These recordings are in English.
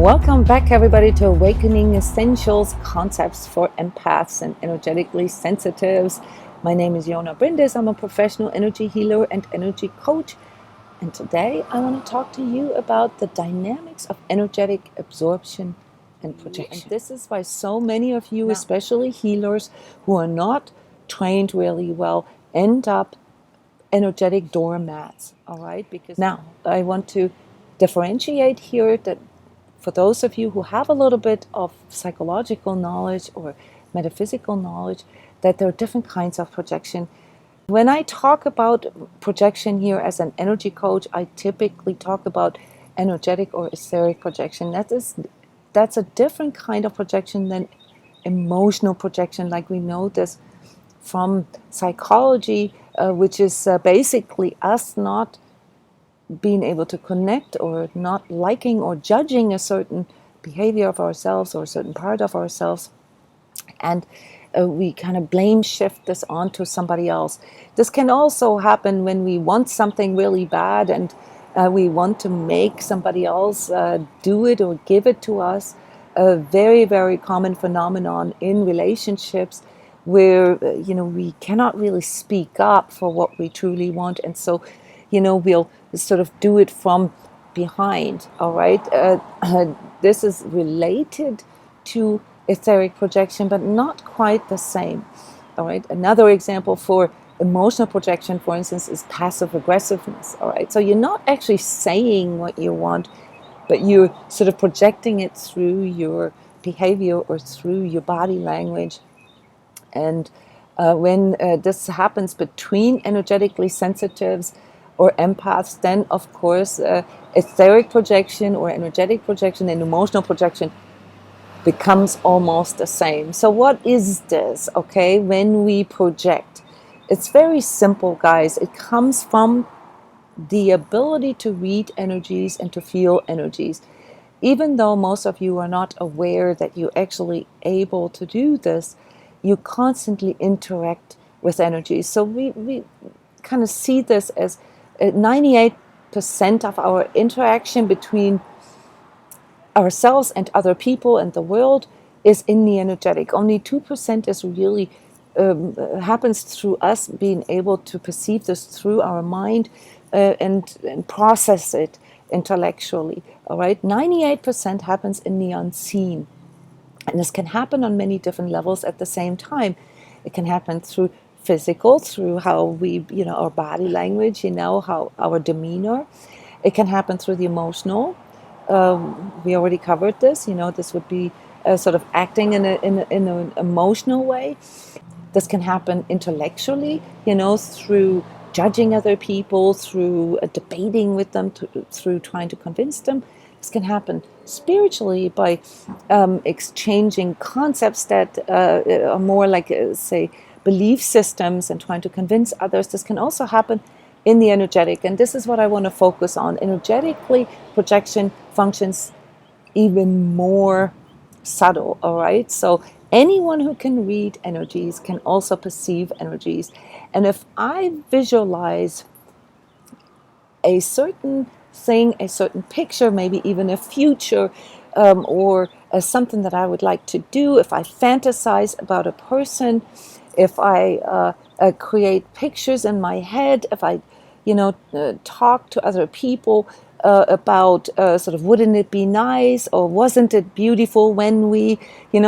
Welcome back, everybody, to Awakening Essentials, Concepts for Empaths and Energetically Sensitives. My name is Jona Bryndis. I'm a professional energy healer and energy coach. And today I want to talk to you about the dynamics of energetic absorption and projection. And this is why so many of you, especially healers who are not trained really well, end up energetic doormats. All right? Because now I want to differentiate here that for those of you who have a little bit of psychological knowledge or metaphysical knowledge, that there are different kinds of projection. When I talk about projection here as an energy coach, I typically talk about energetic or etheric projection. That's a different kind of projection than emotional projection, like we know this from psychology, which is basically us not being able to connect or not liking or judging a certain behavior of ourselves or a certain part of ourselves, and we kind of blame shift this onto somebody else. This can also happen when we want something really bad and we want to make somebody else do it or give it to us. A very, very common phenomenon in relationships where we cannot really speak up for what we truly want, and so we'll sort of do it from behind. All right, this is related to etheric projection, but not quite the same. All right, another example for emotional projection, for instance, is passive aggressiveness. All right, so you're not actually saying what you want, but you're sort of projecting it through your behavior or through your body language. And when this happens between energetically sensitives or empaths, then of course etheric projection or energetic projection and emotional projection becomes almost the same. So what is this, okay, when we project? It's very simple, guys. It comes from the ability to read energies and to feel energies. Even though most of you are not aware that you're actually able to do this, you constantly interact with energies. So we kind of see this as 98% of our interaction between ourselves and other people and the world is in the energetic. Only 2% is really happens through us being able to perceive this through our mind and process it intellectually. All right, 98% happens in the unseen, and this can happen on many different levels at the same time. It can happen through physical, through how we, our body language, how our demeanor. It can happen through the emotional. We already covered this. This would be sort of acting in an emotional way. This can happen intellectually, through judging other people, through debating with them, through trying to convince them. This can happen spiritually by exchanging concepts that are more like, say, belief systems and trying to convince others. This can also happen in the energetic, and this is what I want to focus on. Energetically, projection functions even more subtle, all right? So anyone who can read energies can also perceive energies. And if I visualize a certain thing, a certain picture, maybe even a future, or something that I would like to do, if I fantasize about a person, if I create pictures in my head, if I talk to other people about sort of, wouldn't it be nice, or wasn't it beautiful when we,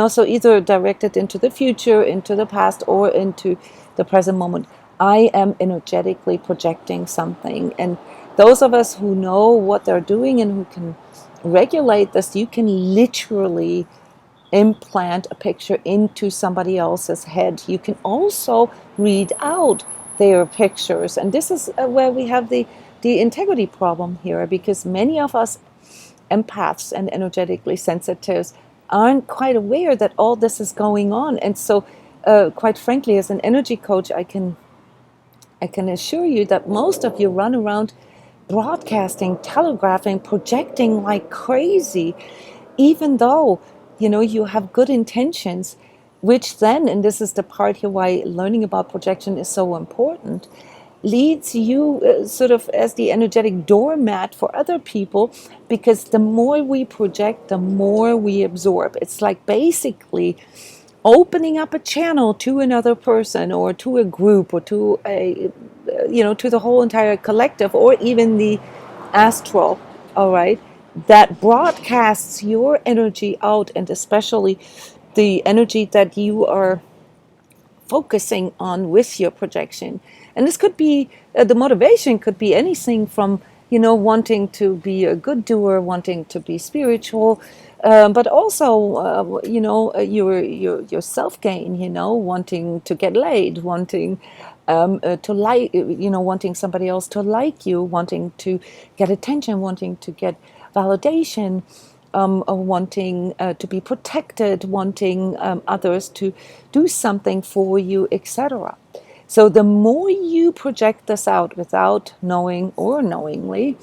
so either directed into the future, into the past, or into the present moment, I am energetically projecting something. And those of us who know what they're doing and who can regulate this, you can literally implant a picture into somebody else's head. You can also read out their pictures, and this is where we have the integrity problem here, because many of us empaths and energetically sensitives aren't quite aware that all this is going on. And so quite frankly, as an energy coach, I can assure you that most of you run around broadcasting, telegraphing, projecting like crazy, even though you have good intentions, which then, and this is the part here why learning about projection is so important, leads you sort of as the energetic doormat for other people, because the more we project, the more we absorb. It's like basically opening up a channel to another person or to a group or to a, to the whole entire collective, or even the astral, all right, that broadcasts your energy out, and especially the energy that you are focusing on with your projection. And this could be the motivation could be anything from, wanting to be a good doer, wanting to be spiritual, but also your self gain, wanting to get laid, wanting to like, wanting somebody else to like you, wanting to get attention, wanting to get validation, wanting to be protected, wanting others to do something for you, etc. So the more you project this out without knowing or knowingly,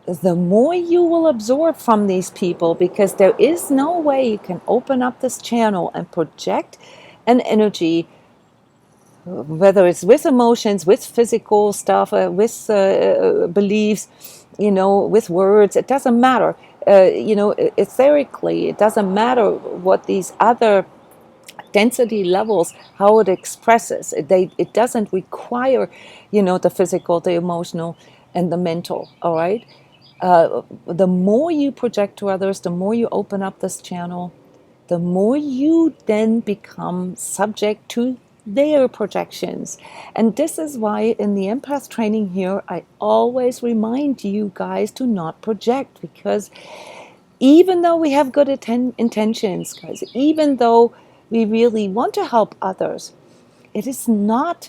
the more you will absorb from these people, because there is no way you can open up this channel and project an energy, whether it's with emotions, with physical stuff, with beliefs, with words. It doesn't matter. Etherically, it doesn't matter what these other density levels, how it expresses. It doesn't require, the physical, the emotional, and the mental. All right. The more you project to others, the more you open up this channel, the more you then become subject to their projections. And this is why in the empath training here, I always remind you guys to not project, because even though we have good intentions, guys, even though we really want to help others, it is not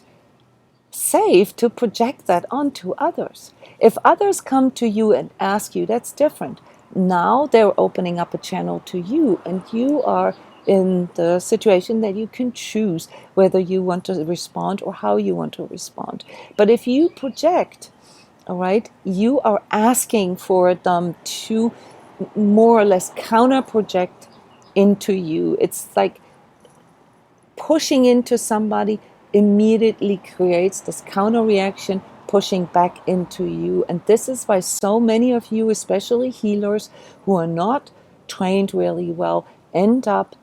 safe to project that onto others. If others come to you and ask you, that's different. Now they're opening up a channel to you, and you are in the situation that you can choose whether you want to respond or how you want to respond. But if you project, all right, you are asking for them to more or less counter project into you. It's like pushing into somebody immediately creates this counter reaction, pushing back into you. And this is why so many of you, especially healers who are not trained really well, end up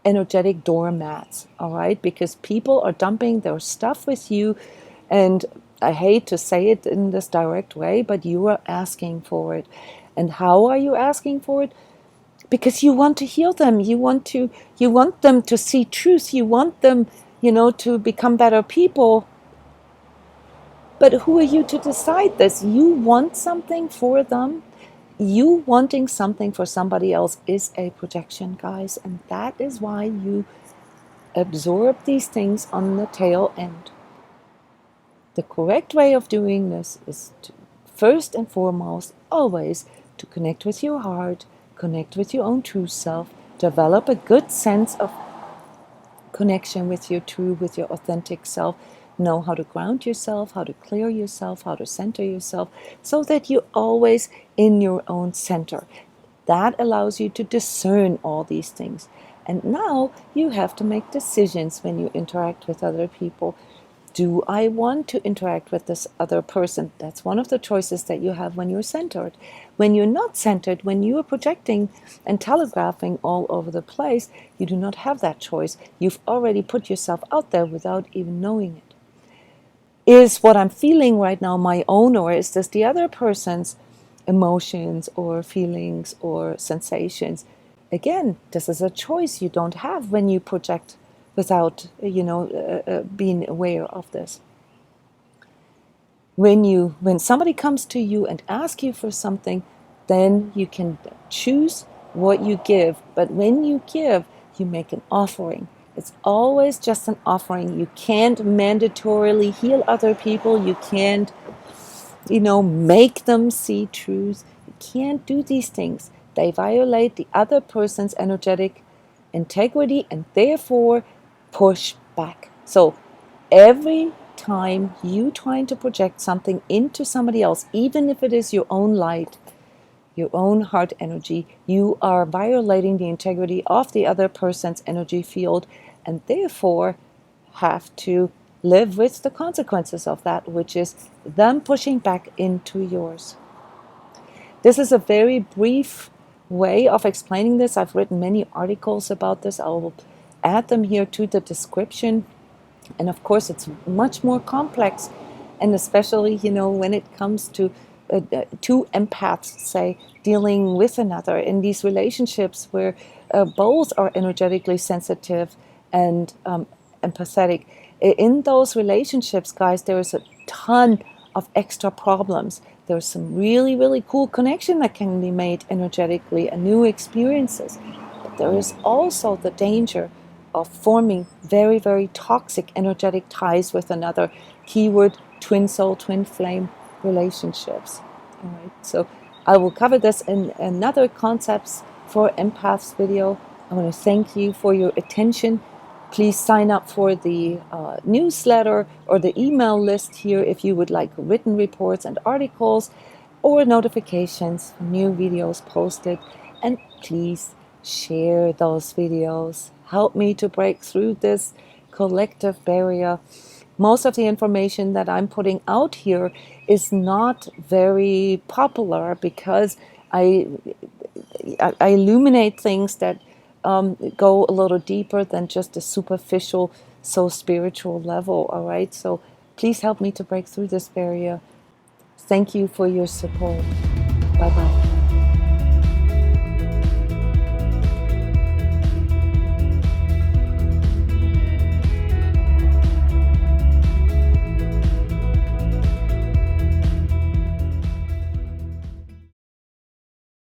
energetic doormats, all right? Because people are dumping their stuff with you, and I hate to say it in this direct way, but you are asking for it. And how are you asking for it? Because you want to heal them. You want them to see truth. You want them, to become better people. But who are you to decide this? You want something for them. You wanting something for somebody else is a projection, guys. And that is why you absorb these things on the tail end. The correct way of doing this is to, first and foremost, always to connect with your heart, connect with your own true self, develop a good sense of connection with your true, with your authentic self. Know how to ground yourself, how to clear yourself, how to center yourself, so that you're always in your own center. That allows you to discern all these things. And now you have to make decisions when you interact with other people. Do I want to interact with this other person? That's one of the choices that you have when you're centered. When you're not centered, when you are projecting and telegraphing all over the place, you do not have that choice. You've already put yourself out there without even knowing it. Is what I'm feeling right now my own, or is this the other person's emotions or feelings or sensations? Again, this is a choice you don't have when you project without, being aware of this. When somebody comes to you and asks you for something, then you can choose what you give. But when you give, you make an offering. It's always just an offering. You can't mandatorily heal other people. You can't, make them see truth. You can't do these things. They violate the other person's energetic integrity and therefore push back. So every time you trying to project something into somebody else, even if it is your own light, your own heart energy, you are violating the integrity of the other person's energy field, and therefore have to live with the consequences of that, which is them pushing back into yours. This is a very brief way of explaining this. I've written many articles about this. I will add them here to the description. And of course, it's much more complex. And especially, when it comes to two empaths, say, dealing with another in these relationships where both are energetically sensitive and empathetic. In those relationships, guys, there is a ton of extra problems. There's some really, really cool connection that can be made energetically and new experiences. But there is also the danger of forming very, very toxic energetic ties with another. Keyword, twin soul, twin flame relationships. All right, so I will cover this in another Concepts for Empaths video. I want to thank you for your attention. Please sign up for the newsletter or the email list here if you would like written reports and articles or notifications for new videos posted. And please share those videos. Help me to break through this collective barrier. Most of the information that I'm putting out here is not very popular because I illuminate things that go a little deeper than just a superficial, so spiritual level. All right, so please help me to break through this barrier. Thank you for your support. Bye bye.